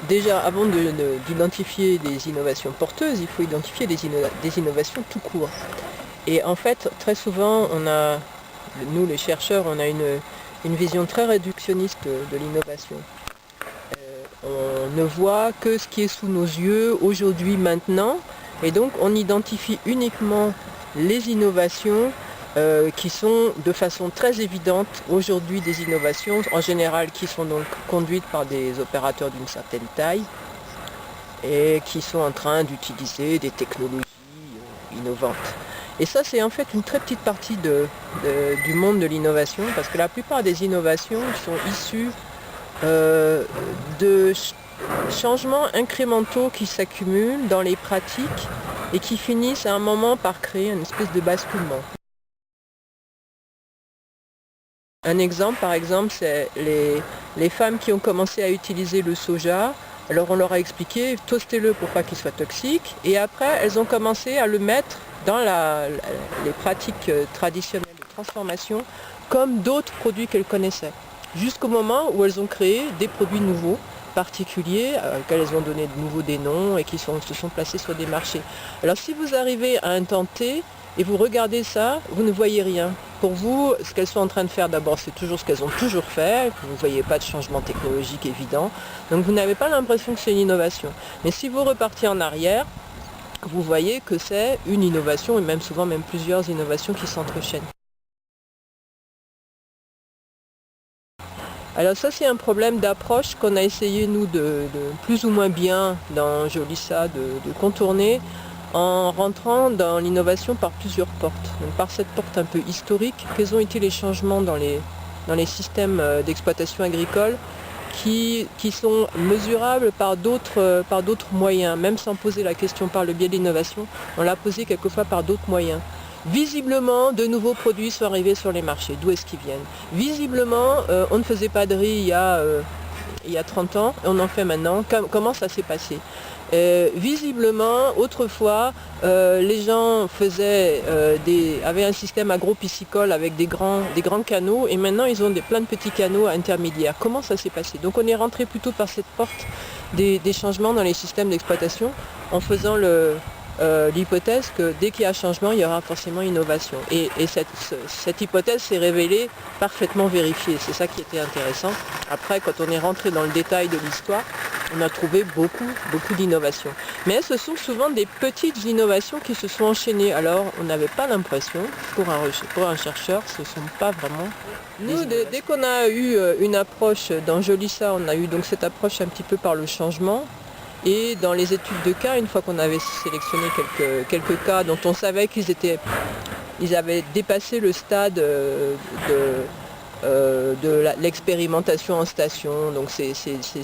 déjà, avant d'identifier des innovations porteuses, il faut identifier des innovations tout court. Et en fait, très souvent, nous les chercheurs, on a une vision très réductionniste de l'innovation. On ne voit que ce qui est sous nos yeux, aujourd'hui, maintenant, et donc on identifie uniquement les innovations qui sont de façon très évidente aujourd'hui des innovations, en général qui sont donc conduites par des opérateurs d'une certaine taille et qui sont en train d'utiliser des technologies innovantes. Et ça, c'est en fait une très petite partie du monde de l'innovation, parce que la plupart des innovations sont issues de changements incrémentaux qui s'accumulent dans les pratiques et qui finissent à un moment par créer une espèce de basculement. Un exemple, par exemple, c'est les femmes qui ont commencé à utiliser le soja. Alors on leur a expliqué, toastez-le pour pas qu'il soit toxique, et après elles ont commencé à le mettre dans les pratiques traditionnelles de transformation comme d'autres produits qu'elles connaissaient. Jusqu'au moment où elles ont créé des produits nouveaux, particuliers, auxquels elles ont donné de nouveau des noms et qui se sont placés sur des marchés. Alors si vous arrivez à un temps T et vous regardez ça, vous ne voyez rien. Pour vous, ce qu'elles sont en train de faire d'abord, c'est toujours ce qu'elles ont toujours fait. Vous ne voyez pas de changement technologique évident. Donc vous n'avez pas l'impression que c'est une innovation. Mais si vous repartez en arrière, vous voyez que c'est une innovation, et même souvent même plusieurs innovations qui s'entrechaînent. Alors ça, c'est un problème d'approche qu'on a essayé, nous, de plus ou moins bien dans Jolissa de contourner en rentrant dans l'innovation par plusieurs portes. Donc, par cette porte un peu historique, quels ont été les changements dans les systèmes d'exploitation agricole qui sont mesurables par d'autres moyens, même sans poser la question par le biais de l'innovation, on l'a posé quelquefois par d'autres moyens. Visiblement, de nouveaux produits sont arrivés sur les marchés. D'où est-ce qu'ils viennent? Visiblement, on ne faisait pas de riz il y a 30 ans, et on en fait maintenant. Comment ça s'est passé? Visiblement, autrefois, les gens avaient un système agro-piscicole avec des grands canaux, et maintenant ils ont plein de petits canaux intermédiaires. Comment ça s'est passé? Donc on est rentré plutôt par cette porte des changements dans les systèmes d'exploitation, en faisant l'hypothèse que dès qu'il y a changement, il y aura forcément innovation. Et cette hypothèse s'est révélée parfaitement vérifiée. C'est ça qui était intéressant. Après, quand on est rentré dans le détail de l'histoire, on a trouvé beaucoup d'innovations. Mais ce sont souvent des petites innovations qui se sont enchaînées. Alors, on n'avait pas l'impression, pour un chercheur, ce ne sont pas vraiment... Nous, dès qu'on a eu une approche dans Jolissa, on a eu donc cette approche un petit peu par le changement. Et dans les études de cas, une fois qu'on avait sélectionné quelques cas dont on savait ils avaient dépassé le stade de l'expérimentation en station, donc ces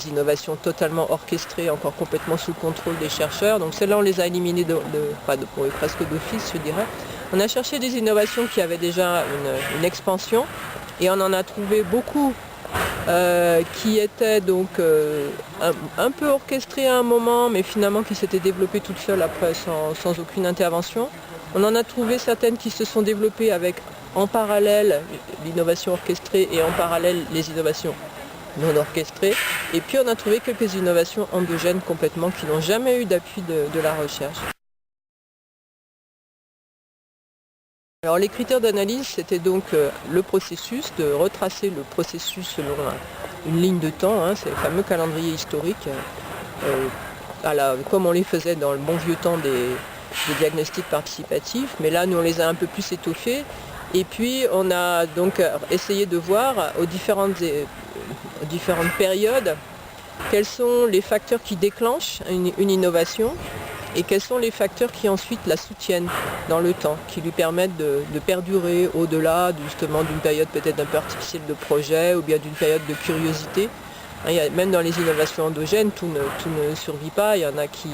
innovations totalement orchestrées, encore complètement sous le contrôle des chercheurs. Donc celles-là, on les a éliminées presque d'office, je dirais. On a cherché des innovations qui avaient déjà une expansion, et on en a trouvé beaucoup qui était donc un peu orchestrée à un moment, mais finalement qui s'était développée toute seule après sans aucune intervention. On en a trouvé certaines qui se sont développées avec en parallèle l'innovation orchestrée et en parallèle les innovations non orchestrées. Et puis on a trouvé quelques innovations endogènes complètement qui n'ont jamais eu d'appui de la recherche. Alors les critères d'analyse, c'était donc le processus, de retracer le processus selon une ligne de temps, c'est le fameux calendrier historique, comme on les faisait dans le bon vieux temps des diagnostics participatifs, mais là nous on les a un peu plus étoffés, et puis on a donc essayé de voir aux différentes périodes quels sont les facteurs qui déclenchent une innovation, et quels sont les facteurs qui ensuite la soutiennent dans le temps, qui lui permettent de perdurer au-delà justement d'une période peut-être un peu artificielle de projet ou bien d'une période de curiosité. Même dans les innovations endogènes, tout ne survit pas. Il y en a qui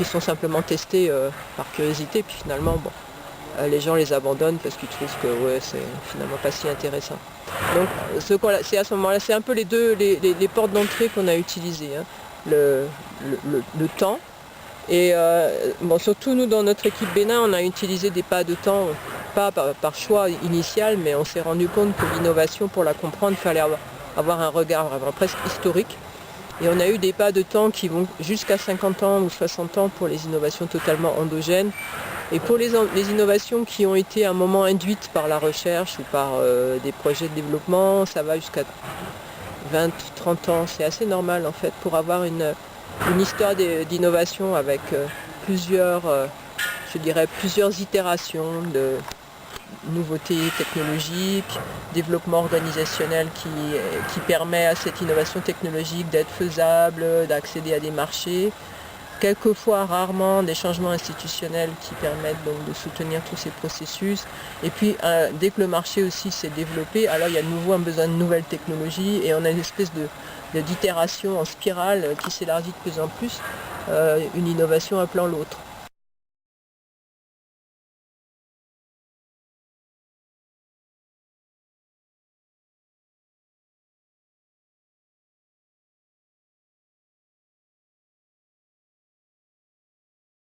sont simplement testés par curiosité, puis finalement, les gens les abandonnent parce qu'ils trouvent que c'est finalement pas si intéressant. Donc c'est à ce moment-là, c'est un peu les portes d'entrée qu'on a utilisées. Le temps. Et surtout nous dans notre équipe Bénin, on a utilisé des pas de temps, pas par choix initial, mais on s'est rendu compte que l'innovation, pour la comprendre, il fallait avoir un regard vraiment presque historique. Et on a eu des pas de temps qui vont jusqu'à 50 ans ou 60 ans pour les innovations totalement endogènes. Et pour les innovations qui ont été à un moment induites par la recherche ou par des projets de développement, ça va jusqu'à 20-30 ans. C'est assez normal en fait pour avoir une histoire d'innovation avec plusieurs itérations de nouveautés technologiques, développement organisationnel qui permet à cette innovation technologique d'être faisable, d'accéder à des marchés. Quelquefois, rarement, des changements institutionnels qui permettent donc de soutenir tous ces processus. Et puis, dès que le marché aussi s'est développé, alors il y a de nouveau un besoin de nouvelles technologies et on a une espèce d'itération en spirale qui s'élargit de plus en plus, une innovation appelant l'autre.